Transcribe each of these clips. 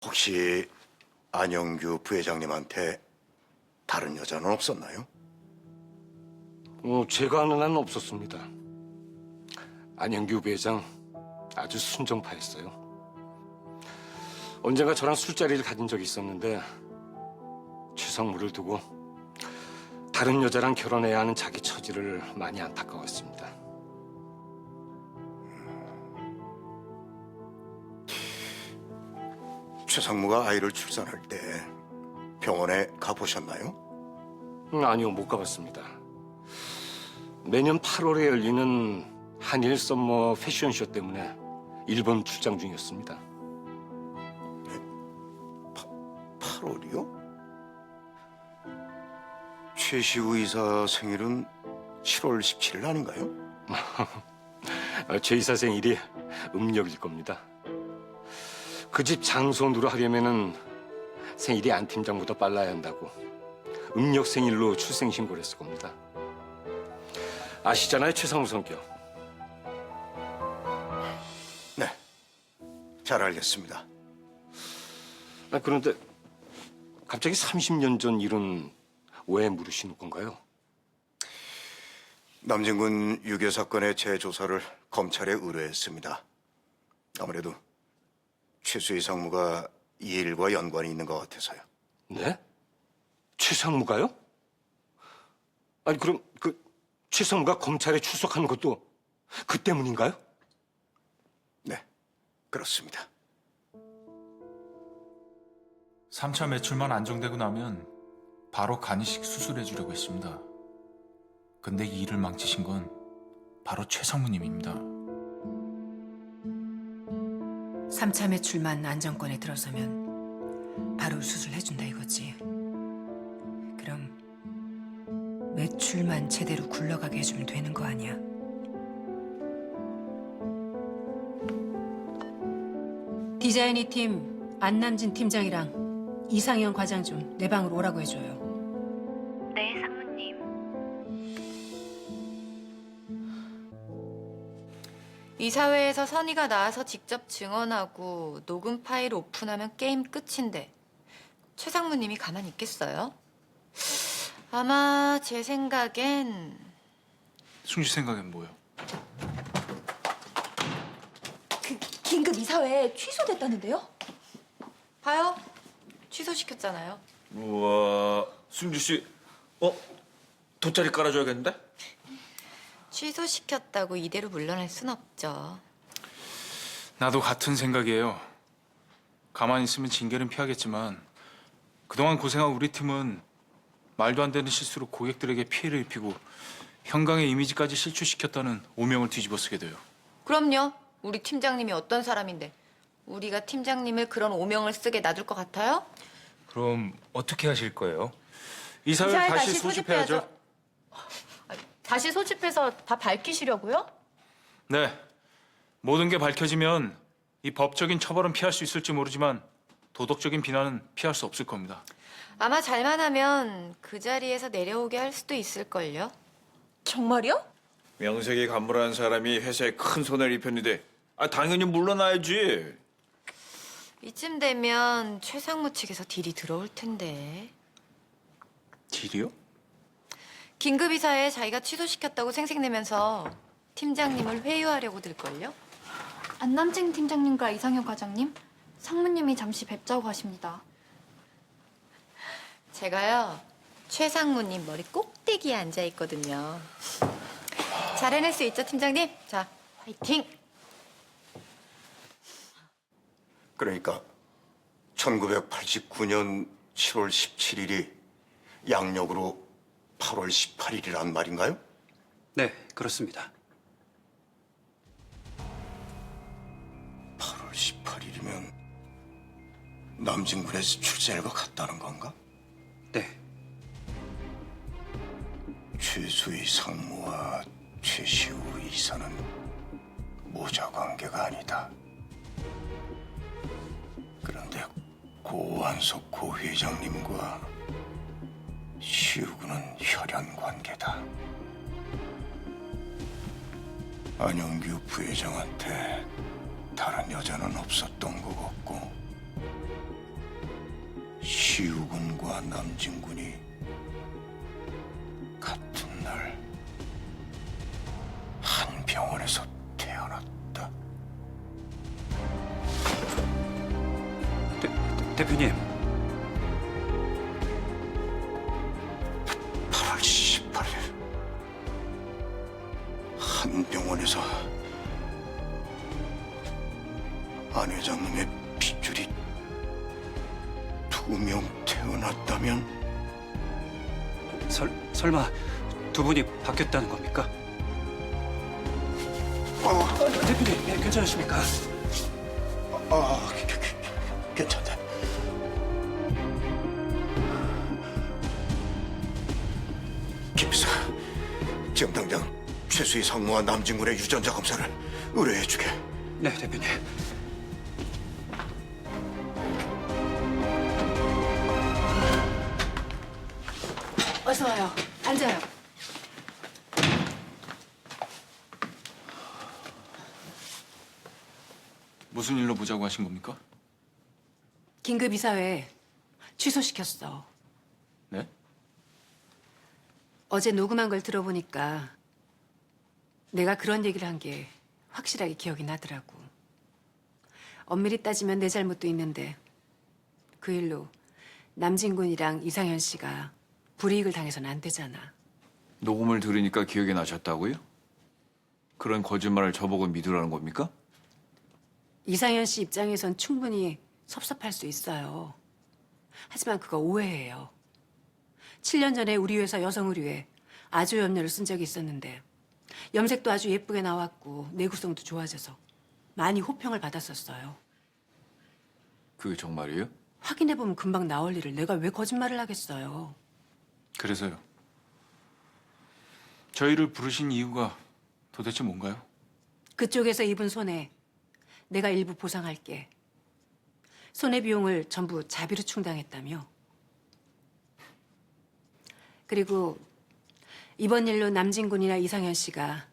혹시 안영규 부회장님한테 다른 여자는 없었나요? 제가 아는 한은 없었습니다. 안영규 부회장 아주 순정파였어요. 언젠가 저랑 술자리를 가진 적이 있었는데 최상무를 두고 다른 여자랑 결혼해야 하는 자기 처지를 많이 안타까웠습니다. 최상무가 아이를 출산할 때 병원에 가보셨나요? 아니요, 못 가봤습니다. 매년 8월에 열리는 한일 썸머 패션쇼 때문에 일본 출장 중이었습니다. 8월이요? 최시우 이사 생일은 7월 17일 아닌가요? 제 이사 생일이 음력일 겁니다. 그 집 장손으로 하려면은 생일이 안 팀장보다 빨라야 한다고 음력 생일로 출생신고를 했을 겁니다. 아시잖아요, 최상무 성격. 네, 잘 알겠습니다. 그런데 갑자기 30년 전 일은 왜 물으시는 건가요? 남진군 유괴 사건의 재조사를 검찰에 의뢰했습니다. 아무래도 최수희 상무가 이 일과 연관이 있는 것 같아서요. 네? 최상무가요? 아니 그럼 그 최상무가 검찰에 출석하는 것도 그 때문인가요? 네, 그렇습니다. 3차 매출만 안정되고 나면 바로 간이식 수술해 주려고 했습니다. 근데 이 일을 망치신 건 바로 최상무님입니다. 3차 매출만 안정권에 들어서면 바로 수술해준다 이거지. 그럼 매출만 제대로 굴러가게 해주면 되는 거 아니야? 디자이니 팀 안남진 팀장이랑 이상현 과장 좀 내 방으로 오라고 해줘요. 네, 상무님. 이사회에서 선의가 나와서 직접 증언하고 녹음 파일 오픈하면 게임 끝인데 최 상무님이 가만히 있겠어요? 아마 제 생각엔 승주 생각엔 뭐요? 긴급 이사회 취소됐다는데요? 봐요. 취소시켰잖아요. 우와, 승주 씨, 돗자리 깔아줘야겠는데? 취소시켰다고 이대로 물러날 순 없죠. 나도 같은 생각이에요. 가만히 있으면 징계는 피하겠지만 그동안 고생한 우리 팀은 말도 안 되는 실수로 고객들에게 피해를 입히고 형광의 이미지까지 실추시켰다는 오명을 뒤집어 쓰게 돼요. 그럼요. 우리 팀장님이 어떤 사람인데 우리가 팀장님을 그런 오명을 쓰게 놔둘 것 같아요? 그럼 어떻게 하실 거예요? 이사회를 이사회 다시 다시 소집해야죠. 다시 소집해서 다 밝히시려고요? 네. 모든 게 밝혀지면 이 법적인 처벌은 피할 수 있을지 모르지만 도덕적인 비난은 피할 수 없을 겁니다. 아마 잘만 하면 그 자리에서 내려오게 할 수도 있을걸요? 정말요? 명색이 간물한 사람이 회사에 큰 손해를 입혔는데 당연히 물러나야지. 이쯤 되면 최상무 측에서 딜이 들어올 텐데. 딜이요? 긴급이사에 자기가 취소시켰다고 생색내면서 팀장님을 회유하려고 들걸요? 안남진 팀장님과 이상현 과장님, 상무님이 잠시 뵙자고 하십니다. 제가요, 최상무님 머리 꼭대기에 앉아있거든요. 잘 해낼 수 있죠, 팀장님? 자, 화이팅! 그러니까 1989년 7월 17일이 양력으로 8월 18일이란 말인가요? 네, 그렇습니다. 8월 18일이면 남진군에서 출생일과 같다는 건가? 네, 최수희 상무와 최시우 이사는 모자 관계가 아니다. 그런데 고한석 고 회장님과 시우군은 혈연 관계다. 안영규 부회장한테 다른 여자는 없었던 것 같고 상무와 남진군이 같은 날 한 병원에서 태어났다. 대표님, 8월 18일 한 병원에서 안 회장님의 핏줄이 2명 태어났다면 설마 두 분이 바뀌었다는 겁니까? 대표님, 괜찮으십니까? 괜찮다. 김비서, 지금 당장 최수희 상무와 남진군의 유전자 검사를 의뢰해주게. 네, 대표님. 어서 와요. 앉아요. 무슨 일로 보자고 하신 겁니까? 긴급 이사회 취소시켰어. 네? 어제 녹음한 걸 들어보니까 내가 그런 얘기를 한 게 확실하게 기억이 나더라고. 엄밀히 따지면 내 잘못도 있는데 그 일로 남진군이랑 이상현 씨가 불이익을 당해서는 안 되잖아. 녹음을 들으니까 기억이 나셨다고요? 그런 거짓말을 저보고 믿으라는 겁니까? 이상현 씨 입장에선 충분히 섭섭할 수 있어요. 하지만 그거 오해예요. 7년 전에 우리 회사 여성의류에 아조 염료를 쓴 적이 있었는데 염색도 아주 예쁘게 나왔고 내구성도 좋아져서 많이 호평을 받았었어요. 그게 정말이에요? 확인해보면 금방 나올 일을 내가 왜 거짓말을 하겠어요. 그래서요. 저희를 부르신 이유가 도대체 뭔가요? 그쪽에서 입은 손해 내가 일부 보상할게. 손해비용을 전부 자비로 충당했다며. 그리고 이번 일로 남진군이나 이상현 씨가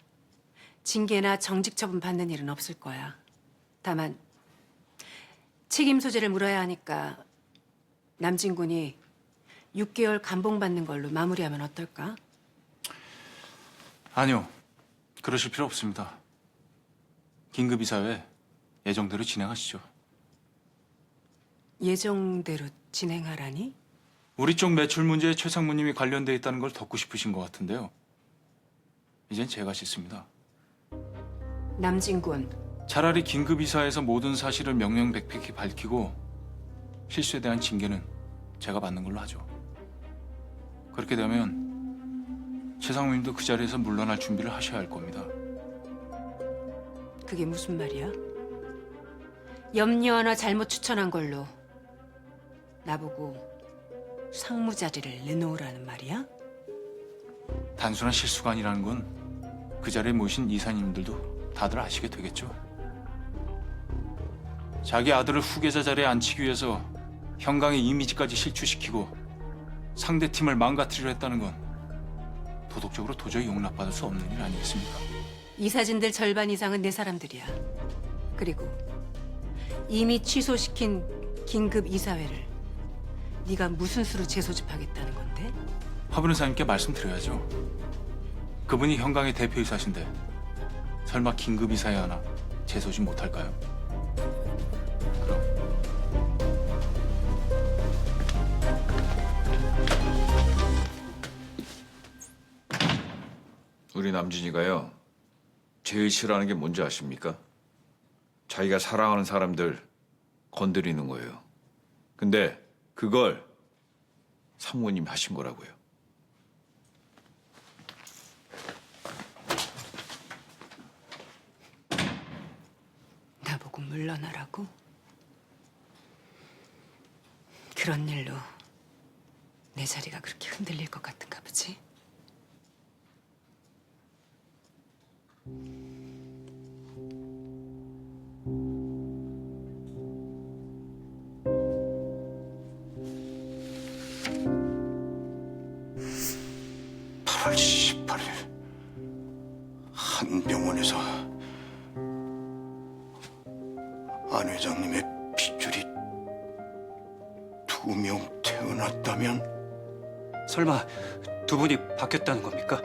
징계나 정직 처분 받는 일은 없을 거야. 다만 책임 소재를 물어야 하니까 남진군이 6개월 감봉받는 걸로 마무리하면 어떨까? 아니요. 그러실 필요 없습니다. 긴급 이사회 예정대로 진행하시죠. 예정대로 진행하라니? 우리 쪽 매출 문제에 최 상무님이 관련돼 있다는 걸 덮고 싶으신 것 같은데요. 이젠 제가 씻습니다. 남진군, 차라리 긴급 이사에서 모든 사실을 명명백백히 밝히고 실수에 대한 징계는 제가 받는 걸로 하죠. 그렇게 되면 최 상무님도 그 자리에서 물러날 준비를 하셔야 할 겁니다. 그게 무슨 말이야? 염려 하나 잘못 추천한 걸로 나보고 상무 자리를 내놓으라는 말이야? 단순한 실수가 아니라는 건 그 자리에 모신 이사님들도 다들 아시게 되겠죠. 자기 아들을 후계자 자리에 앉히기 위해서 형강의 이미지까지 실추시키고 상대 팀을 망가뜨리려 했다는 건 도덕적으로 도저히 용납받을 수 없는 일 아니겠습니까? 이 사진들 절반 이상은 내 사람들이야. 그리고 이미 취소시킨 긴급 이사회를 네가 무슨 수로 재소집하겠다는 건데? 화 변호사님께 말씀드려야죠. 그분이 형강의 대표이사신데 설마 긴급 이사회 하나 재소집 못할까요? 그럼 우리 남진이가요, 제일 싫어하는 게 뭔지 아십니까? 자기가 사랑하는 사람들 건드리는 거예요. 근데 그걸 상무님이 하신 거라고요. 나보고 물러나라고? 그런 일로 내 자리가 그렇게 흔들릴 것 같은가 보지? (8월 18일) 한 병원에서 안 회장님의 핏줄이 2명 태어났다. 태어났다면 설마 두 분이 바뀌었다는 겁니까?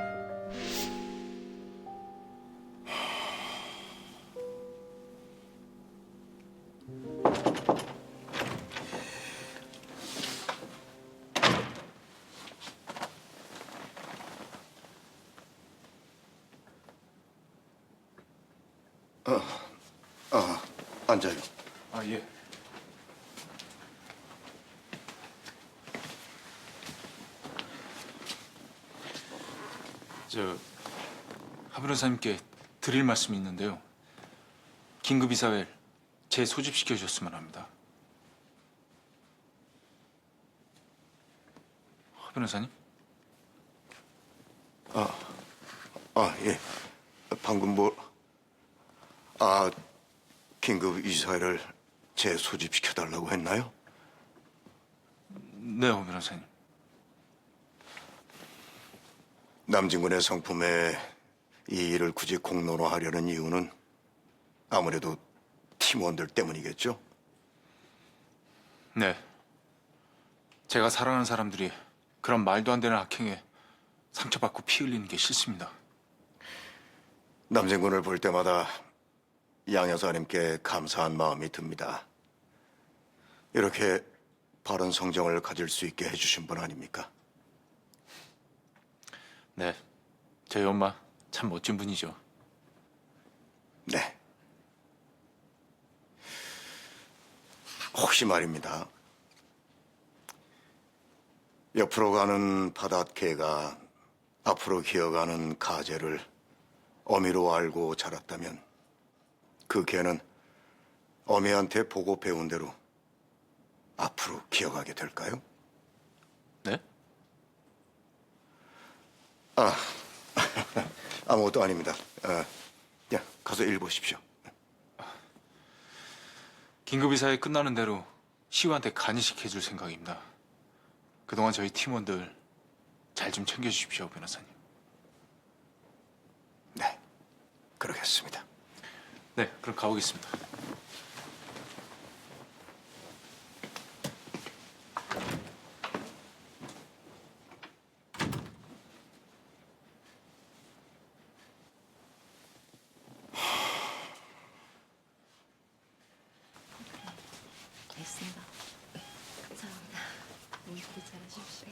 앉아요. 아, 예. 하 변호사님께 드릴 말씀이 있는데요. 긴급 이사회를 재소집시켜 주셨으면 합니다. 하 변호사님? 예. 방금 긴급 이사회를 재소집시켜달라고 했나요? 네, 하 변호사님. 남진군의 성품에 이 일을 굳이 공론화 하려는 이유는 아무래도 팀원들 때문이겠죠? 네. 제가 사랑하는 사람들이 그런 말도 안 되는 악행에 상처받고 피 흘리는 게 싫습니다. 남진군을 볼 때마다 양 여사님께 감사한 마음이 듭니다. 이렇게 바른 성정을 가질 수 있게 해주신 분 아닙니까? 네. 저희 엄마 참 멋진 분이죠. 네. 혹시 말입니다. 옆으로 가는 바닷개가 앞으로 기어가는 가재를 어미로 알고 자랐다면 그 개는 어미한테 보고 배운 대로 앞으로 기어가게 될까요? 네? 아무것도 아닙니다. 가서 일 보십시오. 긴급이사회 끝나는 대로 시우한테 간이식해줄 생각입니다. 그동안 저희 팀원들 잘 좀 챙겨주십시오, 변호사님. 네, 그러겠습니다. 네, 그럼 가보겠습니다. 알겠습니다. 감사합니다. 모두 잘하십시오.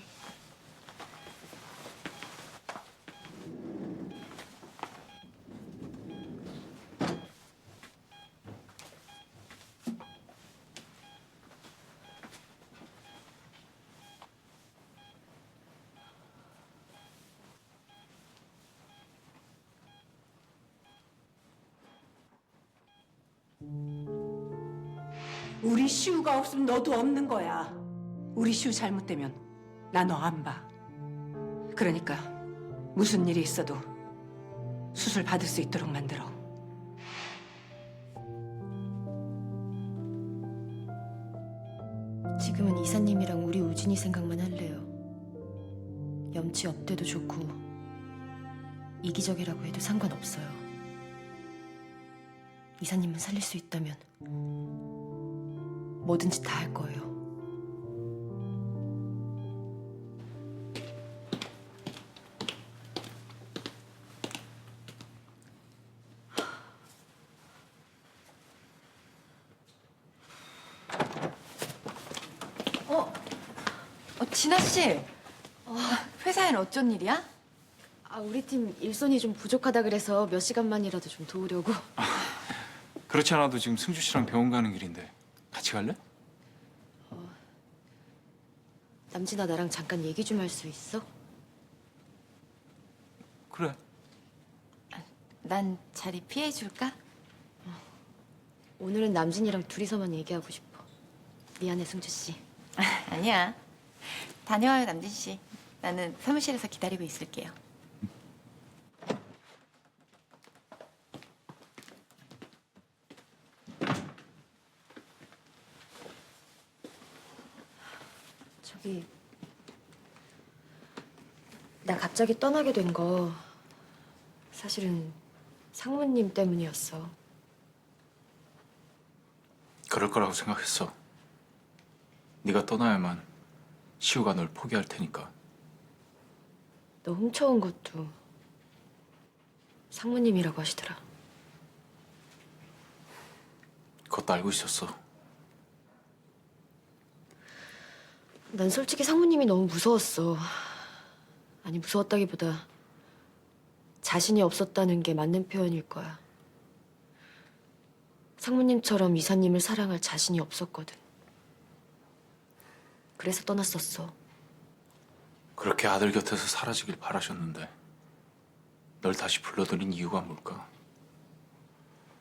우리 시우가 없으면 너도 없는 거야. 우리 시우 잘못되면 나 너 안 봐. 그러니까 무슨 일이 있어도 수술 받을 수 있도록 만들어. 지금은 이사님이랑 우리 우진이 생각만 할래요. 염치 없대도 좋고 이기적이라고 해도 상관없어요. 이사님만 살릴 수 있다면 뭐든지 다 할 거예요. 진아 씨, 회사엔 어쩐 일이야? 우리 팀 일손이 좀 부족하다 그래서 몇 시간만이라도 좀 도우려고. 그렇지 않아도 지금 승주 씨랑 병원 가는 길인데 같이 갈래? 남진아 나랑 잠깐 얘기 좀 할 수 있어? 그래. 난 자리 피해줄까? 오늘은 남진이랑 둘이서만 얘기하고 싶어. 미안해 승주 씨. 아니야. 다녀와요, 남진 씨. 나는 사무실에서 기다리고 있을게요. 저기 나 갑자기 떠나게 된 거 사실은 상무님 때문이었어. 그럴 거라고 생각했어. 네가 떠나야만 시우가 널 포기할 테니까. 너 훔쳐온 것도 상무님이라고 하시더라. 그것도 알고 있었어. 난 솔직히 상무님이 너무 무서웠어. 아니, 무서웠다기보다 자신이 없었다는 게 맞는 표현일 거야. 상무님처럼 이사님을 사랑할 자신이 없었거든. 그래서 떠났었어. 그렇게 아들 곁에서 사라지길 바라셨는데 널 다시 불러들인 이유가 뭘까?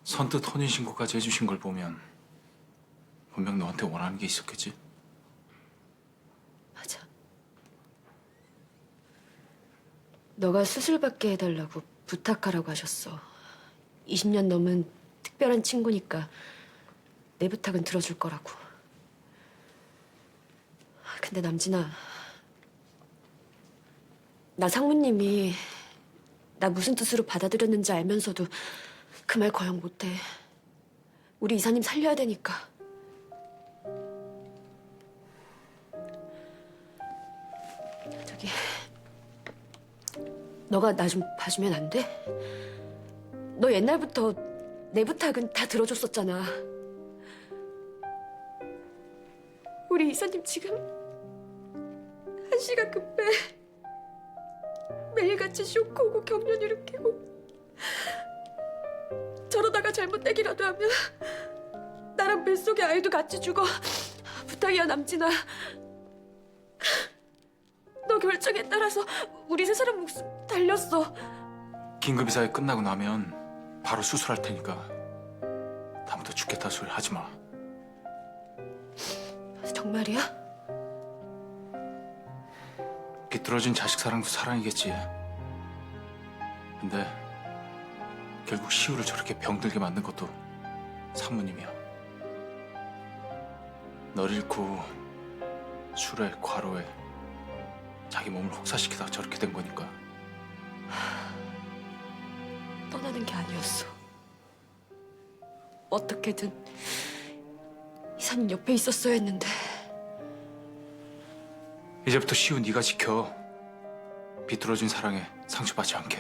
선뜻 혼인신고까지 해주신 걸 보면 분명 너한테 원하는 게 있었겠지? 맞아. 너가 수술받게 해달라고 부탁하라고 하셨어. 20년 넘은 특별한 친구니까 내 부탁은 들어줄 거라고. 근데 남진아, 나 상무님이 나 무슨 뜻으로 받아들였는지 알면서도 그 말 거역 못해. 우리 이사님 살려야 되니까. 저기, 너가 나 좀 봐주면 안 돼? 너 옛날부터 내 부탁은 다 들어줬었잖아. 우리 이사님 지금 한시가 급해. 매일같이 쇼크 오고 경련 일으키고 저러다가 잘못되기라도 하면 나랑 뱃속의 아이도 같이 죽어. 부탁이야, 남진아. 너 결정에 따라서 우리 세 사람 목숨 달렸어. 긴급이사회 끝나고 나면 바로 수술할 테니까 다음부터 죽겠다 소리 하지 마. 정말이야? 비뚤어진 자식 사랑도 사랑이겠지. 근데 결국 시우를 저렇게 병들게 만든 것도 상무님이야. 널 잃고 술에 과로에 자기 몸을 혹사시키다가 저렇게 된 거니까. 떠나는 게 아니었어. 어떻게든 이사님 옆에 있었어야 했는데. 이제부터 시우 네가 지켜. 비뚤어진 사랑에 상처받지 않게.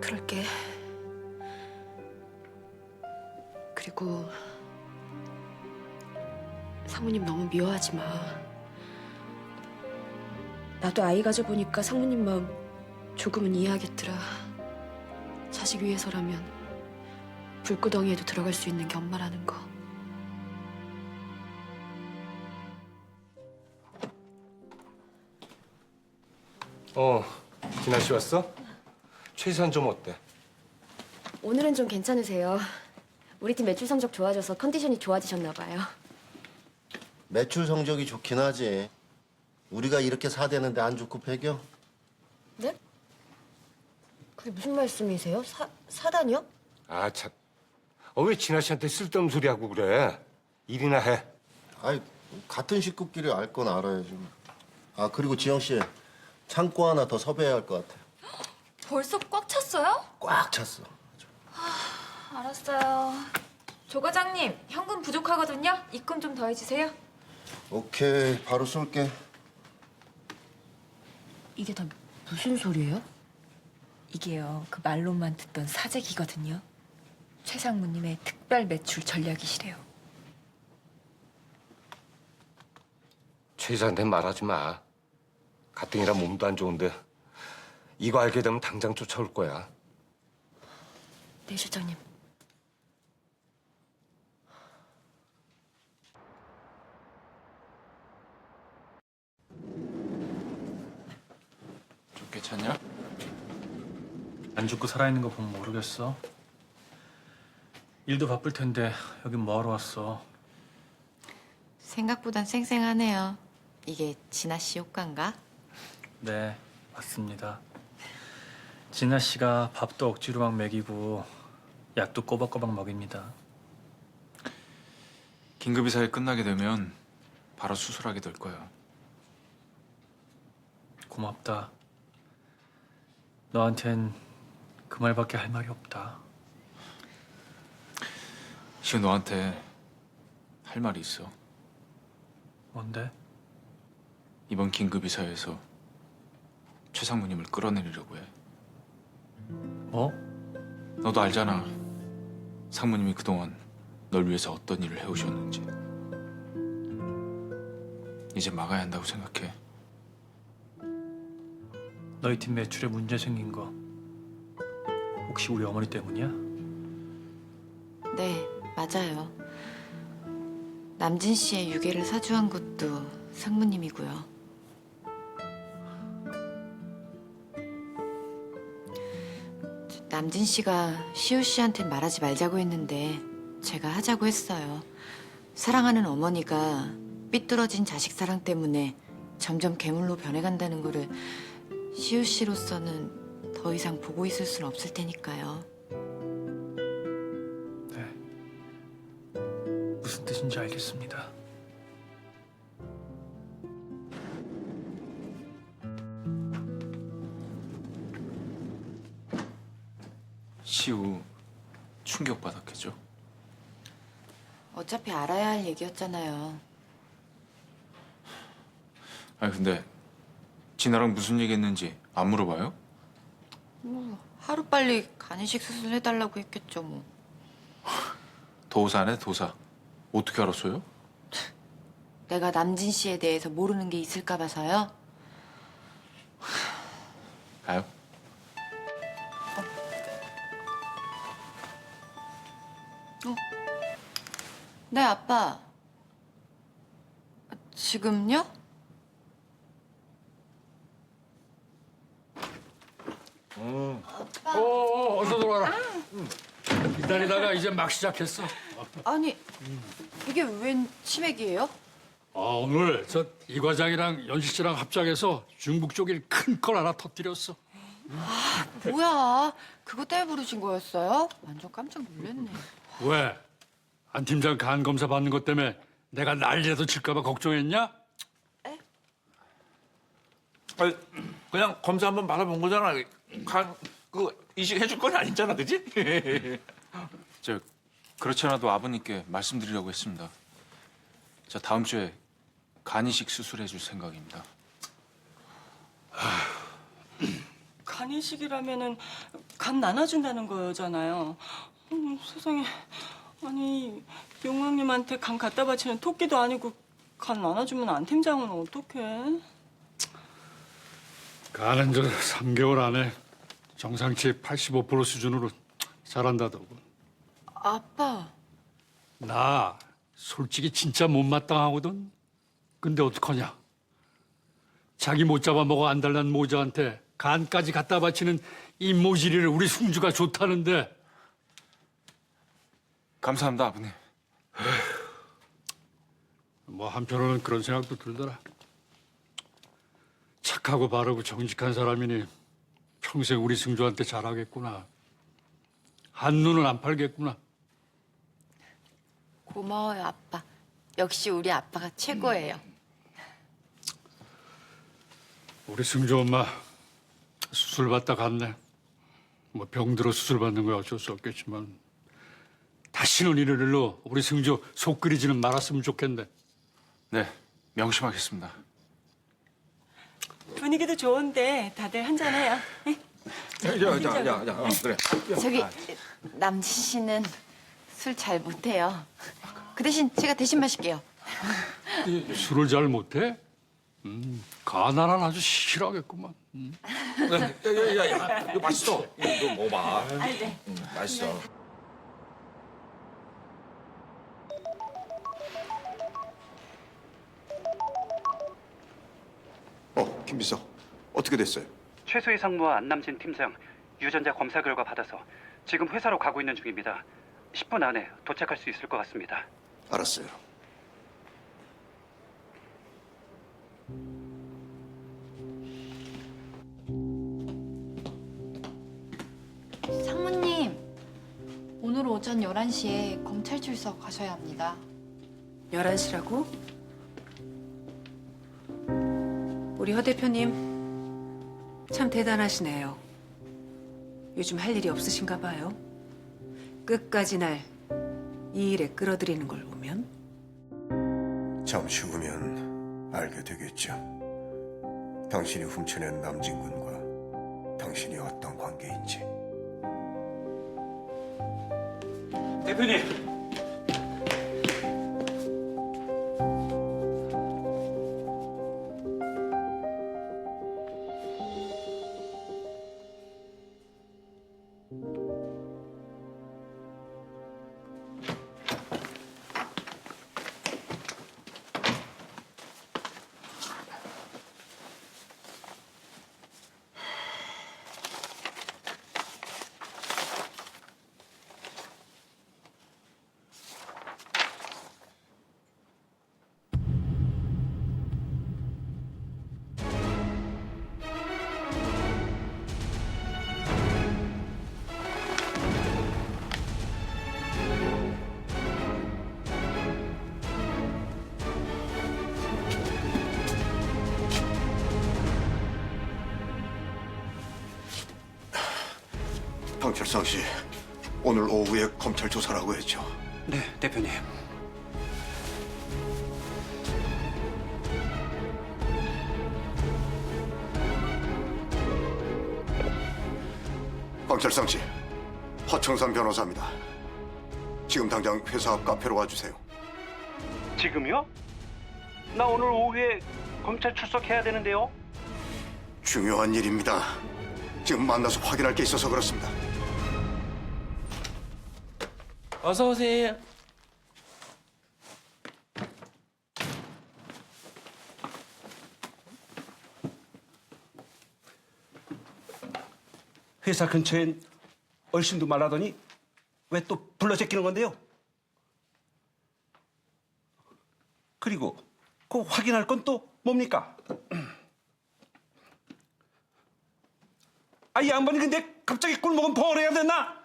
그럴게. 그리고 상무님 너무 미워하지 마. 나도 아이 가져보니까 상무님 마음 조금은 이해하겠더라. 자식 위해서라면 불구덩이에도 들어갈 수 있는 게 엄마라는 거. 진아 씨 왔어? 최선 좀 어때? 오늘은 좀 괜찮으세요. 우리 팀 매출 성적 좋아져서 컨디션이 좋아지셨나 봐요. 매출 성적이 좋긴 하지. 우리가 이렇게 사대는데 안 좋고 배겨? 네? 그게 무슨 말씀이세요? 사단이요? 아, 참. 왜 진아 씨한테 쓸데없는 소리 하고 그래? 일이나 해. 아이, 같은 식구끼리 알 건 알아야지. 아, 그리고 지영 씨, 창고 하나 더 섭외해야 할 것 같아. 벌써 꽉 찼어요? 꽉 찼어. 알았어요. 조 과장님, 현금 부족하거든요. 입금 좀 더 해주세요. 오케이, 바로 쏠게. 이게 다 무슨 소리예요? 이게요, 그 말로만 듣던 사재기거든요. 최 상무님의 특별 매출 전략이시래요. 최 이사한테 말하지 마. 가뜩이나 몸도 안 좋은데 이거 알게 되면 당장 쫓아올 거야. 네, 실장님. 좀 괜찮냐? 안 죽고 살아있는 거 보면 모르겠어. 일도 바쁠 텐데 여긴 뭐하러 왔어? 생각보단 쌩쌩하네요. 이게 진아 씨 효과인가? 네, 맞습니다. 진아 씨가 밥도 억지로 막 먹이고 약도 꼬박꼬박 먹입니다. 긴급이사회 끝나게 되면 바로 수술하게 될 거야. 고맙다. 너한텐 그 말밖에 할 말이 없다. 시우 너한테 할 말이 있어. 뭔데? 이번 긴급 이사회에서 최 상무님을 끌어내리려고 해. 뭐? 너도 알잖아. 상무님이 그동안 널 위해서 어떤 일을 해오셨는지. 이제 막아야 한다고 생각해. 너희 팀 매출에 문제 생긴 거 혹시 우리 어머니 때문이야? 네, 맞아요. 남진 씨의 유괴를 사주한 것도 상무님이고요. 남진 씨가 시우 씨한테 말하지 말자고 했는데 제가 하자고 했어요. 사랑하는 어머니가 삐뚤어진 자식 사랑 때문에 점점 괴물로 변해간다는 거를 시우 씨로서는 더 이상 보고 있을 수는 없을 테니까요. 네. 무슨 뜻인지 알겠습니다. 시우 충격받았겠죠? 어차피 알아야 할 얘기였잖아요. 아니 근데 진아랑 무슨 얘기했는지 안 물어봐요? 뭐 하루빨리 간이식 수술해달라고 했겠죠 뭐. 도사네 도사. 어떻게 알았어요? 내가 남진 씨에 대해서 모르는 게 있을까 봐서요. 가요? 네, 아빠. 지금요? 어서 들어와라. 기다리다가 이제 막 시작했어. 아니, 이게 웬 치맥이에요? 오늘 저 이 과장이랑 연식 씨랑 합작해서 중북 쪽에 큰 걸 하나 터뜨렸어. 뭐야, 그거 때문에 부르신 거였어요? 완전 깜짝 놀랐네. 왜? 안 팀장 간 검사 받는 것 때문에 내가 난리라도 칠까 봐 걱정했냐? 아니, 그냥 검사 한번 받아본 거잖아. 그거 이식해줄 건 아니잖아, 그지? 저 그렇지 않아도 아버님께 말씀드리려고 했습니다. 자 다음 주에 간이식 수술해줄 생각입니다. 간이식이라면은 간 나눠준다는 거잖아요. 세상에, 아니 용왕님한테 간 갖다 바치는 토끼도 아니고 간 나눠주면 안 팀장은 어떡해? 간은 저 3개월 안에 정상치 85% 수준으로 잘한다더군. 아빠, 나 솔직히 진짜 못마땅하거든. 근데 어떡하냐? 자기 못 잡아먹어 안달난 모자한테 간까지 갖다 바치는 이 모질이를 우리 승주가 좋다는데. 감사합니다 아버님. 뭐 한편으로는 그런 생각도 들더라. 착하고 바르고 정직한 사람이니 평생 우리 승주한테 잘하겠구나. 한눈은 안 팔겠구나. 고마워요, 아빠. 역시 우리 아빠가 최고예요. 우리 승주 엄마 수술 받다 갔네. 뭐 병들어 수술 받는 거야 어쩔 수 없겠지만 다시는 이런 일로 우리 승주 속 끓이지는 말았으면 좋겠네. 네 명심하겠습니다. 분위기도 좋은데 다들 한잔해요. 네? 야, 그래. 저기 남진 씨는 술 잘 못해요. 그 대신 제가 대신 마실게요. 술을 잘 못해? 가난한 아주 싫어하겠구만. 야, 이거 맛있어. 이거 먹어봐. 맛있어. 김 비서. 어떻게 됐어요? 최수희 상무와 안남진 팀장 유전자 검사 결과 받아서 지금 회사로 가고 있는 중입니다. 10분 안에 도착할 수 있을 것 같습니다. 알았어요. 상무님, 오늘 오전 11시에 검찰 출석 가셔야 합니다. 11시라고? 우리 허 대표님 참 대단하시네요. 요즘 할 일이 없으신가 봐요. 끝까지 날 이 일에 끌어들이는 걸 보면. 잠시 후면 알게 되겠죠. 당신이 훔쳐낸 남진군과 당신이 어떤 관계인지. 대표님. 황철상 씨, 오늘 오후에 검찰 조사라고 했죠. 네, 대표님. 황철상 씨, 허청산 변호사입니다. 지금 당장 회사 앞 카페로 와주세요. 지금요? 나 오늘 오후에 검찰 출석해야 되는데요. 중요한 일입니다. 지금 만나서 확인할 게 있어서 그렇습니다. 어서 오세요. 회사 근처엔 얼씬도 말하더니 왜 또 불러 제끼는 건데요? 그리고 그 확인할 건 또 뭡니까? 아, 이 양반이 근데 갑자기 꿀먹은 벙어리 해야 됐나?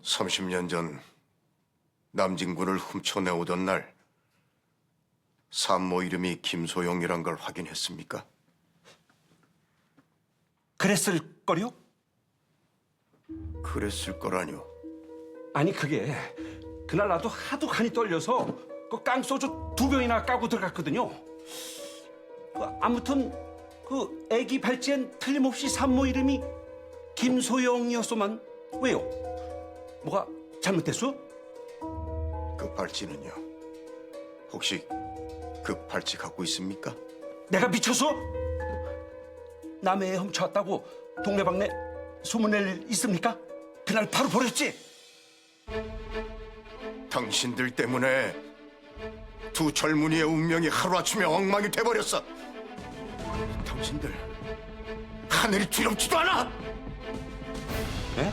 30년 전 남진군을 훔쳐내오던 날 산모 이름이 김소영이란 걸 확인했습니까? 그랬을 거요? 그랬을 거라뇨. 아니 그게 그날 나도 하도 간이 떨려서 그 깡소주 2병이나 까고 들어갔거든요. 아무튼 그 애기 발찌엔 틀림없이 산모 이름이 김소영이었소만 왜요? 뭐가 잘못됐어? 그 발찌는요? 혹시 그 발찌 갖고 있습니까? 내가 미쳤어? 남의 애 훔쳐왔다고 동네방네 소문낼 일 있습니까? 그날 바로 버렸지? 당신들 때문에 두 젊은이의 운명이 하루아침에 엉망이 돼버렸어. 당신들 하늘이 두렵지도 않아. 예?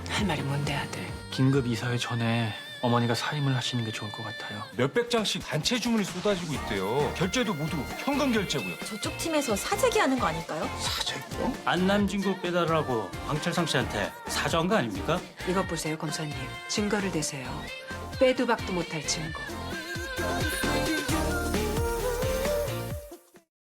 할 말이 뭔데, 아들? 긴급 이사회 전에 어머니가 사임을 하시는 게 좋을 것 같아요. 몇백 장씩 단체 주문이 쏟아지고 있대요. 결제도 모두 현금 결제고요. 저쪽 팀에서 사재기 하는 거 아닐까요? 사재기요? 안남진국 빼달라고 황철상 씨한테 사정한 거 아닙니까? 이것 보세요, 검사님. 증거를 대세요. 빼도 박도 못할 증거.